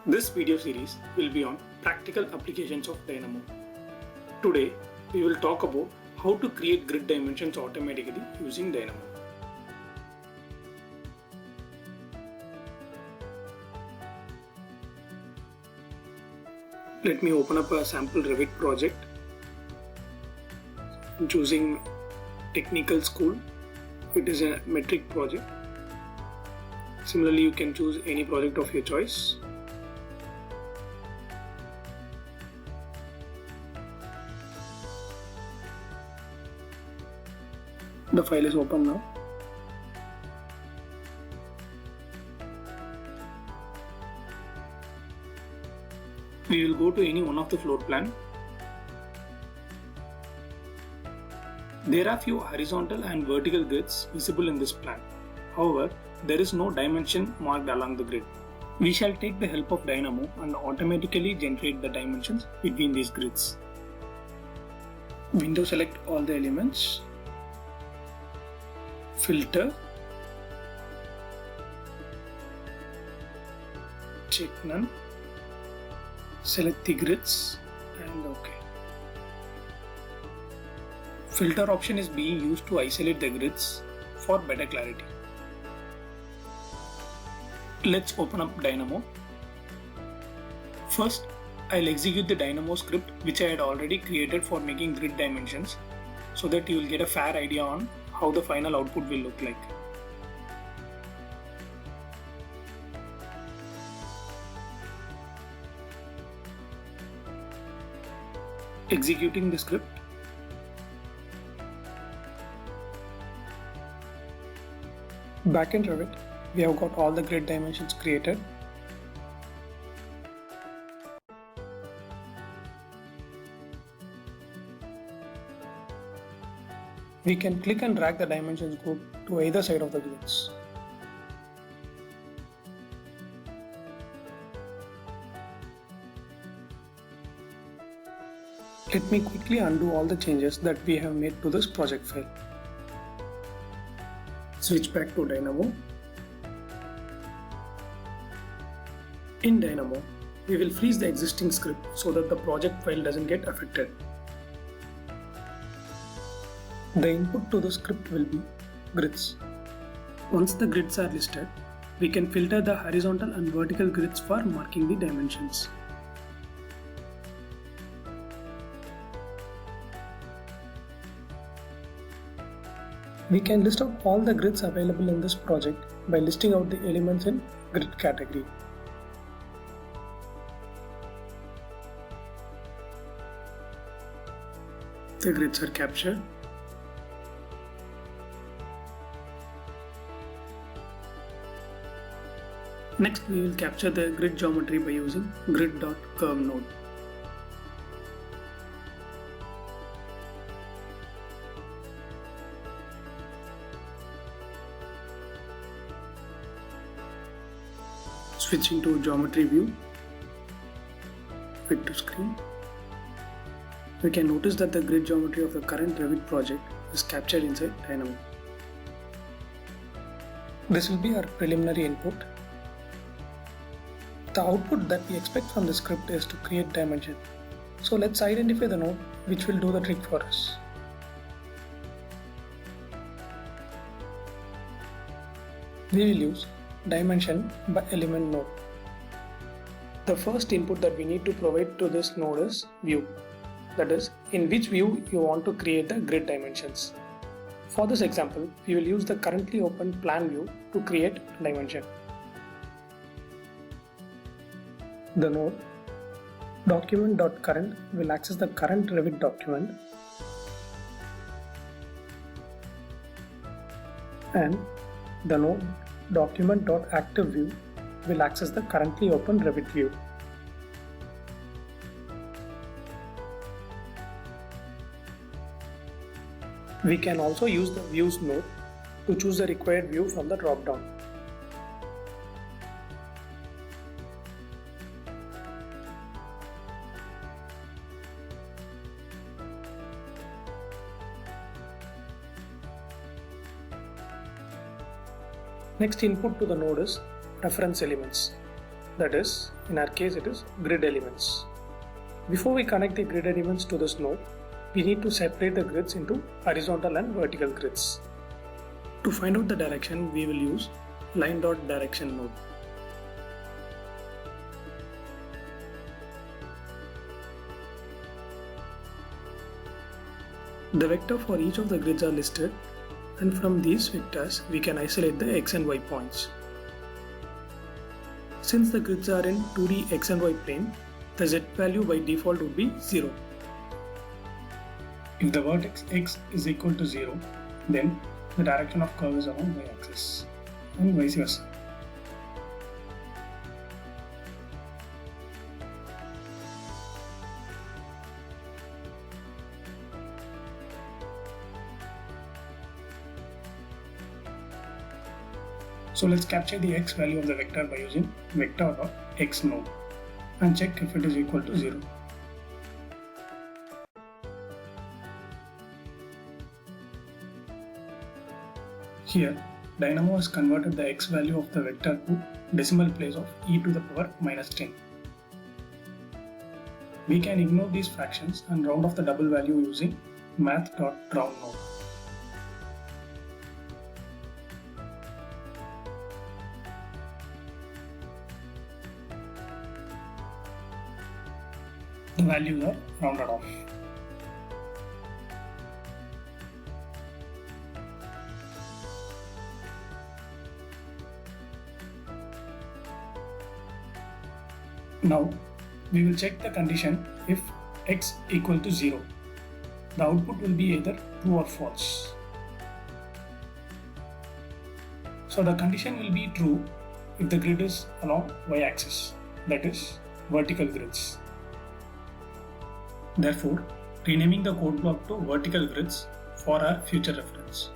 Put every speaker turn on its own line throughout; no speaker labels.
This video series will be on practical applications of Dynamo. Today, we will talk about how to create grid dimensions automatically using Dynamo. Let me open up a sample Revit project. I'm choosing Technical School. It is a metric project. Similarly, you can choose any project of your choice. The file is open now. We will go to any one of the floor plan. There are few horizontal and vertical grids visible in this plan. However, there is no dimension marked along the grid. We shall take the help of Dynamo and automatically generate the dimensions between these grids. Window select all the elements. Filter. Check none. Select the grids and OK. Filter option is being used to isolate the grids for better clarity. Let's open up Dynamo. First, I'll execute the Dynamo script which I had already created for making grid dimensions so that you will get a fair idea on how the final output will look like. Executing the script. Back in Revit, we have got all the grid dimensions created. We can click and drag the dimensions group to either side of the grids. Let me quickly undo all the changes that we have made to this project file. Switch back to Dynamo. In Dynamo, we will freeze the existing script so that the project file doesn't get affected. The input to the script will be grids. Once the grids are listed, we can filter the horizontal and vertical grids for marking the dimensions. We can list out all the grids available in this project by listing out the elements in grid category. The grids are captured. Next, we will capture the grid geometry by using grid.curve node. Switching to geometry view, fit to screen. We can notice that the grid geometry of the current Revit project is captured inside Dynamo. This will be our preliminary input. The output that we expect from the script is to create dimension. So let's identify the node which will do the trick for us. We will use dimension by element node. The first input that we need to provide to this node is view. That is, in which view you want to create the grid dimensions. For this example, we will use the currently open plan view to create dimension. The node document.current will access the current Revit document, and the node document.activeView will access the currently open Revit view. We can also use the views node to choose the required view from the drop-down. Next input to the node is reference elements. That is, In our case, it is grid elements. Before we connect the grid elements to this node, we need to separate the grids into horizontal and vertical grids. To find out the direction, we will use line.direction node. The vector for each of the grids are listed, and from these vectors we can isolate the x and y points. Since the grids are in 2D x and y plane, the z value by default would be 0. If the vertex x is equal to 0, then the direction of curve is along y-axis, and vice versa. So let's capture the x value of the vector by using vector.x node and check if it is equal to 0. Here, Dynamo has converted the x value of the vector to decimal place of e to the power minus 10. We can ignore these fractions and round off the double value using math.round node. The values are rounded off. Now we will check the condition if x equal to 0. The output will be either true or false. So the condition will be true if the grid is along y-axis, that is vertical grids. Therefore, renaming the code block to vertical grids for our future reference.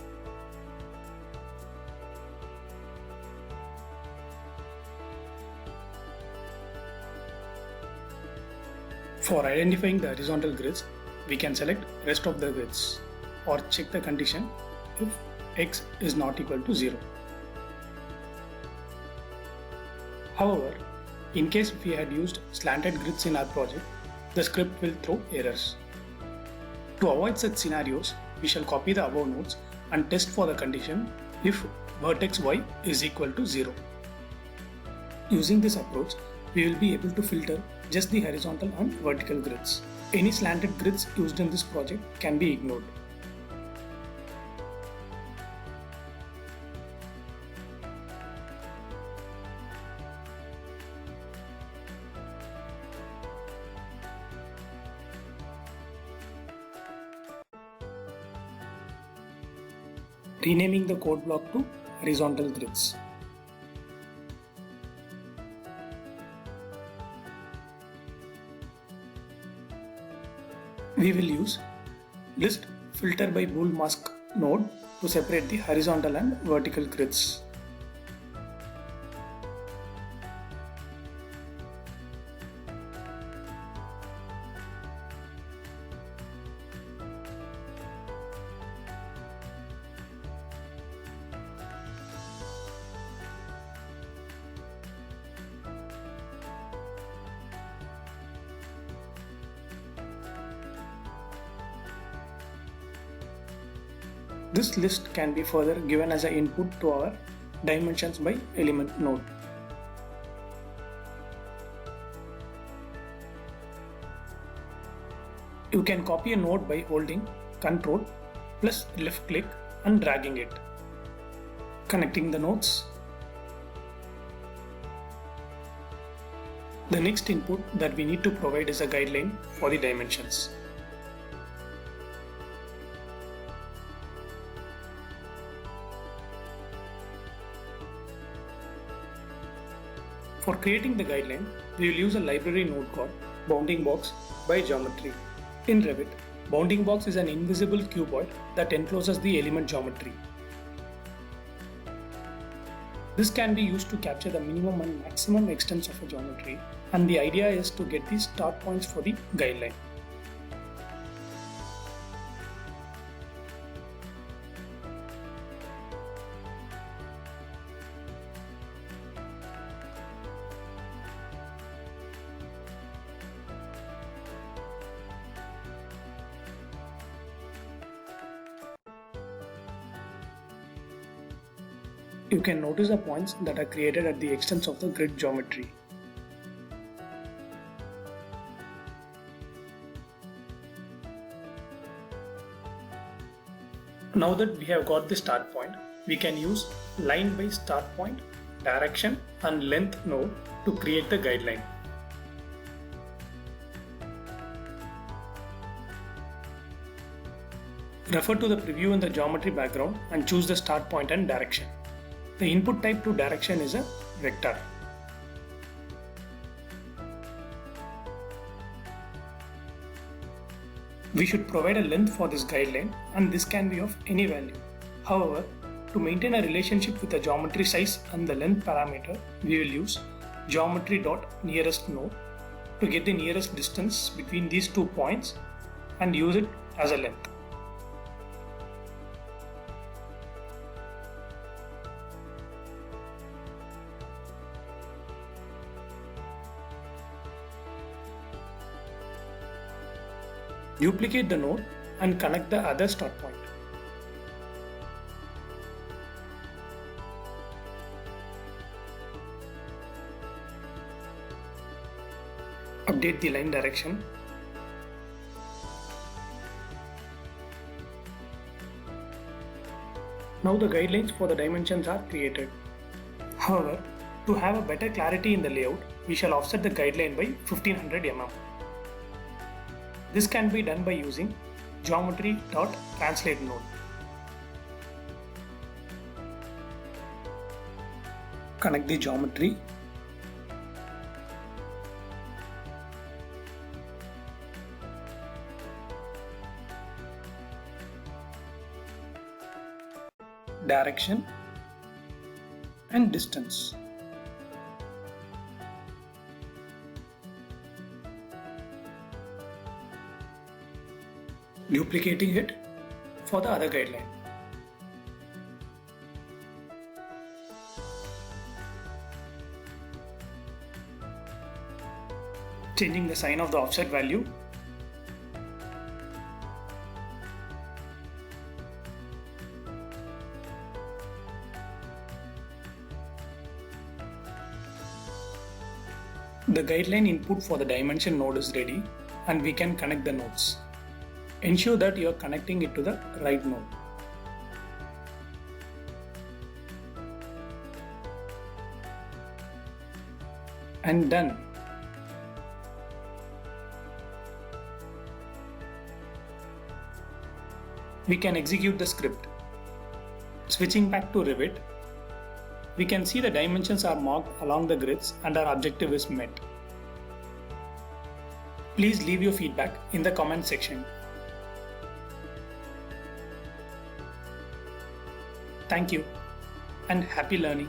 For identifying the horizontal grids, we can select rest of the grids or check the condition if x is not equal to 0. However, in case if we had used slanted grids in our project, the script will throw errors. To avoid such scenarios, we shall copy the above nodes and test for the condition if vertex y is equal to 0. Using this approach, we will be able to filter just the horizontal and vertical grids. Any slanted grids used in this project can be ignored. Renaming the code block to horizontal grids. We will use list filter by bool mask node to separate the horizontal and vertical grids. This list can be further given as an input to our dimensions by element node. You can copy a node by holding Ctrl plus left click and dragging it. Connecting the nodes. The next input that we need to provide is a guideline for the dimensions. For creating the guideline, we will use a library node called Bounding Box by Geometry. In Revit, Bounding Box is an invisible cuboid that encloses the element geometry. This can be used to capture the minimum and maximum extents of a geometry, and the idea is to get the start points for the guideline. You can notice the points that are created at the extents of the grid geometry. Now that we have got the start point, we can use line by start point, direction and length node to create the guideline. Refer to the preview in the geometry background and choose the start point and direction. The input type to direction is a vector. We should provide a length for this guideline, and this can be of any value. However, to maintain a relationship with the geometry size and the length parameter, we will use geometry.nearestNode to get the nearest distance between these 2 points and use it as a length. Duplicate the node and connect the other start point. Update the line direction. Now the guidelines for the dimensions are created. However, to have a better clarity in the layout, we shall offset the guideline by 1500 mm. This can be done by using geometry.translate node. Connect the geometry. Direction and distance. Duplicating it for the other guideline. Changing the sign of the offset value. The guideline input for the dimension node is ready, and we can connect the nodes. Ensure that you are connecting it to the right node. And done. We can execute the script. Switching back to Revit, we can see the dimensions are marked along the grids and our objective is met. Please leave your feedback in the comment section. Thank you and happy learning.